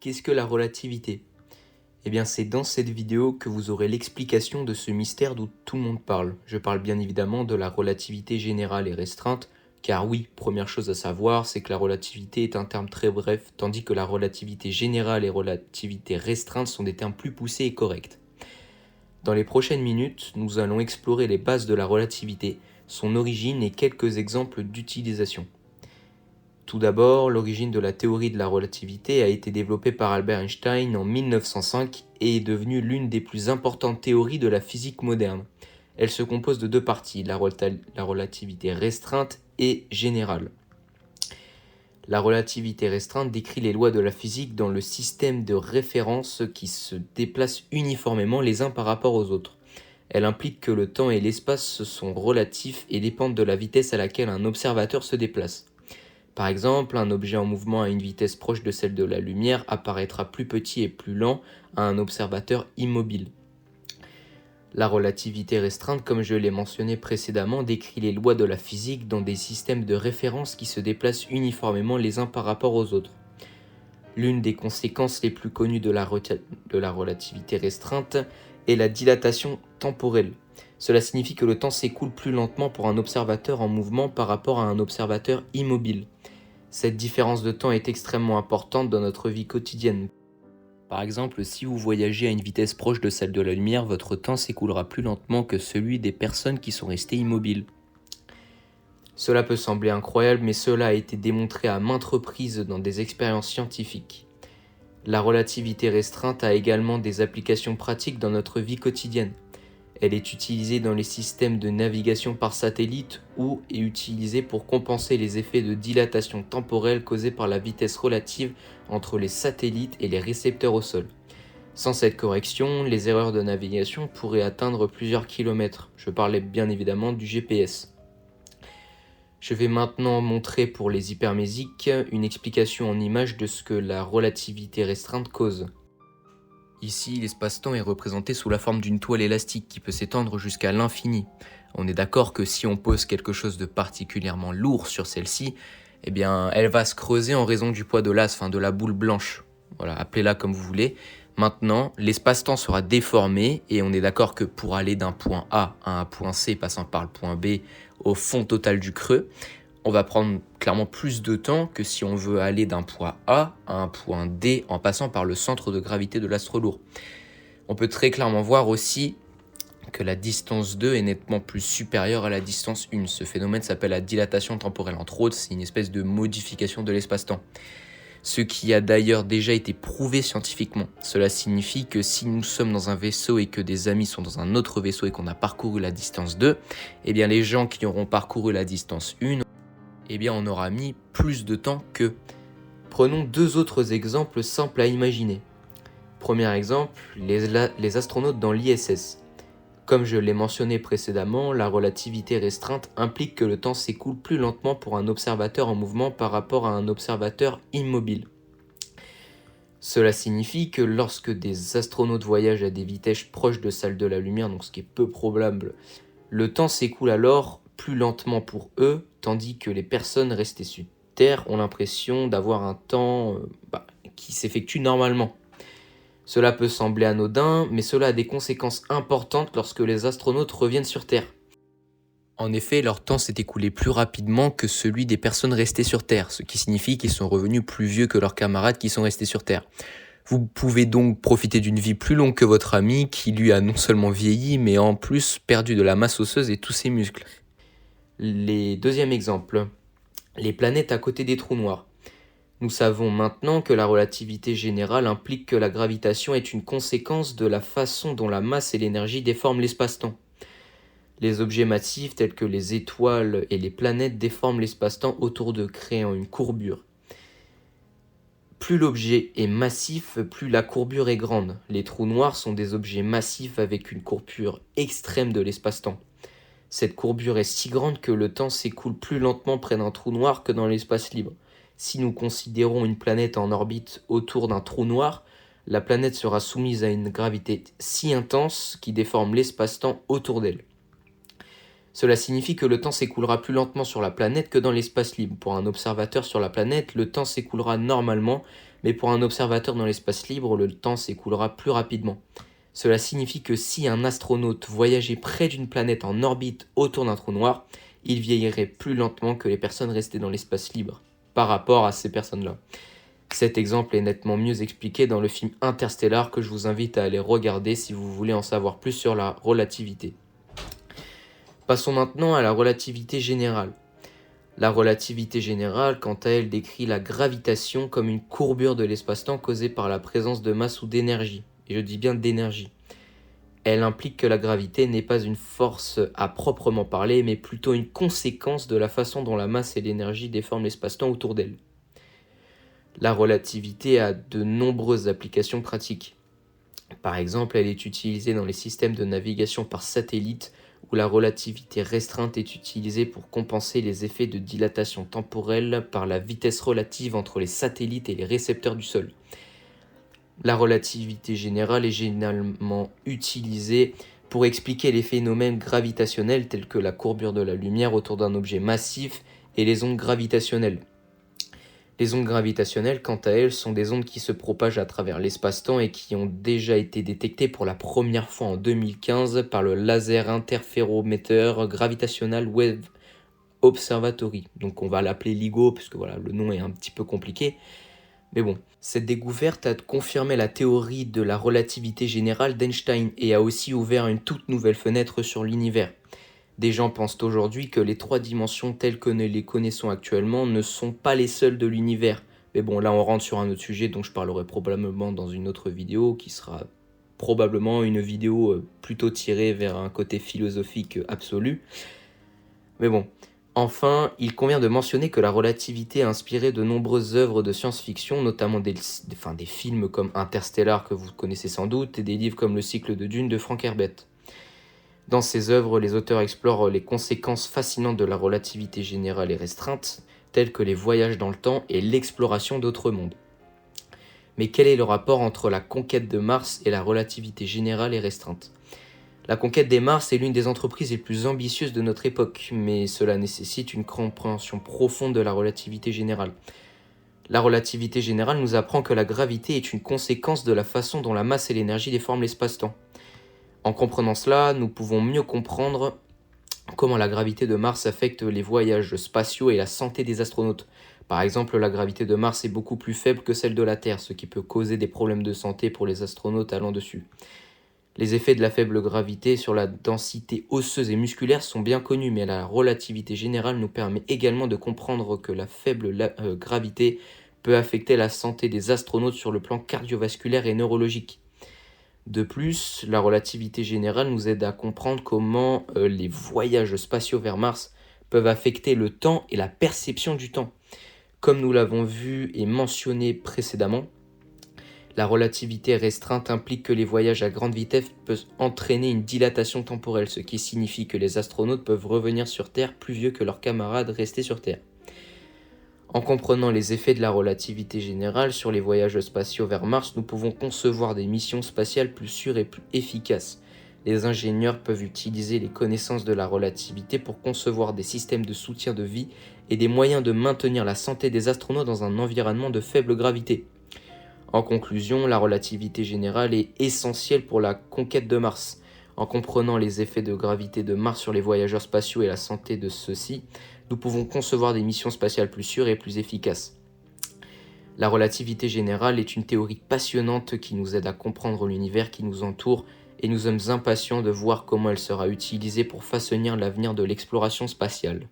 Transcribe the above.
Qu'est-ce que la relativité? Eh bien, c'est dans cette vidéo que vous aurez l'explication de ce mystère dont tout le monde parle. Je parle bien évidemment de la relativité générale et restreinte, car oui, première chose à savoir, c'est que la relativité est un terme très bref, tandis que la relativité générale et relativité restreinte sont des termes plus poussés et corrects. Dans les prochaines minutes, nous allons explorer les bases de la relativité, son origine et quelques exemples d'utilisation. Tout d'abord, l'origine de la théorie de la relativité a été développée par Albert Einstein en 1905 et est devenue l'une des plus importantes théories de la physique moderne. Elle se compose de deux parties, la relativité restreinte et générale. La relativité restreinte décrit les lois de la physique dans le système de référence qui se déplacent uniformément les uns par rapport aux autres. Elle implique que le temps et l'espace sont relatifs et dépendent de la vitesse à laquelle un observateur se déplace. Par exemple, un objet en mouvement à une vitesse proche de celle de la lumière apparaîtra plus petit et plus lent à un observateur immobile. La relativité restreinte, comme je l'ai mentionné précédemment, décrit les lois de la physique dans des systèmes de référence qui se déplacent uniformément les uns par rapport aux autres. L'une des conséquences les plus connues de la relativité restreinte est la dilatation temporelle. Cela signifie que le temps s'écoule plus lentement pour un observateur en mouvement par rapport à un observateur immobile. Cette différence de temps est extrêmement importante dans notre vie quotidienne. Par exemple, si vous voyagez à une vitesse proche de celle de la lumière, votre temps s'écoulera plus lentement que celui des personnes qui sont restées immobiles. Cela peut sembler incroyable, mais cela a été démontré à maintes reprises dans des expériences scientifiques. La relativité restreinte a également des applications pratiques dans notre vie quotidienne. Elle est utilisée dans les systèmes de navigation par satellite ou est utilisée pour compenser les effets de dilatation temporelle causés par la vitesse relative entre les satellites et les récepteurs au sol. Sans cette correction, les erreurs de navigation pourraient atteindre plusieurs kilomètres. Je parlais bien évidemment du GPS. Je vais maintenant montrer pour les hypermésiques une explication en images de ce que la relativité restreinte cause. Ici, l'espace-temps est représenté sous la forme d'une toile élastique qui peut s'étendre jusqu'à l'infini. On est d'accord que si on pose quelque chose de particulièrement lourd sur celle-ci, eh bien, elle va se creuser en raison du poids de l'asse, de la boule blanche. Voilà, appelez-la comme vous voulez. Maintenant, l'espace-temps sera déformé et on est d'accord que pour aller d'un point A à un point C passant par le point B au fond total du creux, on va prendre clairement plus de temps que si on veut aller d'un point A à un point D en passant par le centre de gravité de l'astre lourd. On peut très clairement voir aussi que la distance 2 est nettement plus supérieure à la distance 1. Ce phénomène s'appelle la dilatation temporelle. Entre autres, c'est une espèce de modification de l'espace-temps. Ce qui a d'ailleurs déjà été prouvé scientifiquement. Cela signifie que si nous sommes dans un vaisseau et que des amis sont dans un autre vaisseau et qu'on a parcouru la distance 2, eh bien les gens qui auront parcouru la distance 1, eh bien on aura mis plus de temps qu'eux. Prenons deux autres exemples simples à imaginer. Premier exemple, les astronautes dans l'ISS. Comme je l'ai mentionné précédemment, la relativité restreinte implique que le temps s'écoule plus lentement pour un observateur en mouvement par rapport à un observateur immobile. Cela signifie que lorsque des astronautes voyagent à des vitesses proches de celles de la lumière, donc ce qui est peu probable, le temps s'écoule alors plus lentement pour eux, tandis que les personnes restées sur Terre ont l'impression d'avoir un temps qui s'effectue normalement. Cela peut sembler anodin, mais cela a des conséquences importantes lorsque les astronautes reviennent sur Terre. En effet, leur temps s'est écoulé plus rapidement que celui des personnes restées sur Terre, ce qui signifie qu'ils sont revenus plus vieux que leurs camarades qui sont restés sur Terre. Vous pouvez donc profiter d'une vie plus longue que votre ami, qui lui a non seulement vieilli, mais en plus perdu de la masse osseuse et tous ses muscles. Deuxième exemple, les planètes à côté des trous noirs. Nous savons maintenant que la relativité générale implique que la gravitation est une conséquence de la façon dont la masse et l'énergie déforment l'espace-temps. Les objets massifs tels que les étoiles et les planètes déforment l'espace-temps autour d'eux, créant une courbure. Plus l'objet est massif, plus la courbure est grande. Les trous noirs sont des objets massifs avec une courbure extrême de l'espace-temps. Cette courbure est si grande que le temps s'écoule plus lentement près d'un trou noir que dans l'espace libre. Si nous considérons une planète en orbite autour d'un trou noir, la planète sera soumise à une gravité si intense qui déforme l'espace-temps autour d'elle. Cela signifie que le temps s'écoulera plus lentement sur la planète que dans l'espace libre. Pour un observateur sur la planète, le temps s'écoulera normalement, mais pour un observateur dans l'espace libre, le temps s'écoulera plus rapidement. Cela signifie que si un astronaute voyageait près d'une planète en orbite autour d'un trou noir, il vieillirait plus lentement que les personnes restées dans l'espace libre par rapport à ces personnes-là. Cet exemple est nettement mieux expliqué dans le film Interstellar que je vous invite à aller regarder si vous voulez en savoir plus sur la relativité. Passons maintenant à la relativité générale. La relativité générale, quant à elle, décrit la gravitation comme une courbure de l'espace-temps causée par la présence de masse ou d'énergie. Et je dis bien d'énergie. Elle implique que la gravité n'est pas une force à proprement parler, mais plutôt une conséquence de la façon dont la masse et l'énergie déforment l'espace-temps autour d'elle. La relativité a de nombreuses applications pratiques. Par exemple, elle est utilisée dans les systèmes de navigation par satellite, où la relativité restreinte est utilisée pour compenser les effets de dilatation temporelle par la vitesse relative entre les satellites et les récepteurs du sol. La relativité générale est généralement utilisée pour expliquer les phénomènes gravitationnels tels que la courbure de la lumière autour d'un objet massif et les ondes gravitationnelles. Les ondes gravitationnelles, quant à elles, sont des ondes qui se propagent à travers l'espace-temps et qui ont déjà été détectées pour la première fois en 2015 par le Laser Interferometer Gravitational Wave Observatory. Donc on va l'appeler LIGO, parce que voilà, le nom est un petit peu compliqué. Mais bon, cette découverte a confirmé la théorie de la relativité générale d'Einstein et a aussi ouvert une toute nouvelle fenêtre sur l'univers. Des gens pensent aujourd'hui que les 3 dimensions telles que nous les connaissons actuellement ne sont pas les seules de l'univers. Mais bon, là on rentre sur un autre sujet dont je parlerai probablement dans une autre vidéo, qui sera probablement une vidéo plutôt tirée vers un côté philosophique absolu. Mais bon, enfin, il convient de mentionner que la relativité a inspiré de nombreuses œuvres de science-fiction, notamment des films comme Interstellar que vous connaissez sans doute, et des livres comme Le cycle de Dune de Frank Herbert. Dans ces œuvres, les auteurs explorent les conséquences fascinantes de la relativité générale et restreinte, telles que les voyages dans le temps et l'exploration d'autres mondes. Mais quel est le rapport entre la conquête de Mars et la relativité générale et restreinte ? La conquête des Mars est l'une des entreprises les plus ambitieuses de notre époque, mais cela nécessite une compréhension profonde de la relativité générale. La relativité générale nous apprend que la gravité est une conséquence de la façon dont la masse et l'énergie déforment l'espace-temps. En comprenant cela, nous pouvons mieux comprendre comment la gravité de Mars affecte les voyages spatiaux et la santé des astronautes. Par exemple, la gravité de Mars est beaucoup plus faible que celle de la Terre, ce qui peut causer des problèmes de santé pour les astronautes allant dessus. Les effets de la faible gravité sur la densité osseuse et musculaire sont bien connus, mais la relativité générale nous permet également de comprendre que la faible gravité peut affecter la santé des astronautes sur le plan cardiovasculaire et neurologique. De plus, la relativité générale nous aide à comprendre comment les voyages spatiaux vers Mars peuvent affecter le temps et la perception du temps. Comme nous l'avons vu et mentionné précédemment, la relativité restreinte implique que les voyages à grande vitesse peuvent entraîner une dilatation temporelle, ce qui signifie que les astronautes peuvent revenir sur Terre plus vieux que leurs camarades restés sur Terre. En comprenant les effets de la relativité générale sur les voyages spatiaux vers Mars, nous pouvons concevoir des missions spatiales plus sûres et plus efficaces. Les ingénieurs peuvent utiliser les connaissances de la relativité pour concevoir des systèmes de soutien de vie et des moyens de maintenir la santé des astronautes dans un environnement de faible gravité. En conclusion, la relativité générale est essentielle pour la conquête de Mars. En comprenant les effets de gravité de Mars sur les voyageurs spatiaux et la santé de ceux-ci, nous pouvons concevoir des missions spatiales plus sûres et plus efficaces. La relativité générale est une théorie passionnante qui nous aide à comprendre l'univers qui nous entoure et nous sommes impatients de voir comment elle sera utilisée pour façonner l'avenir de l'exploration spatiale.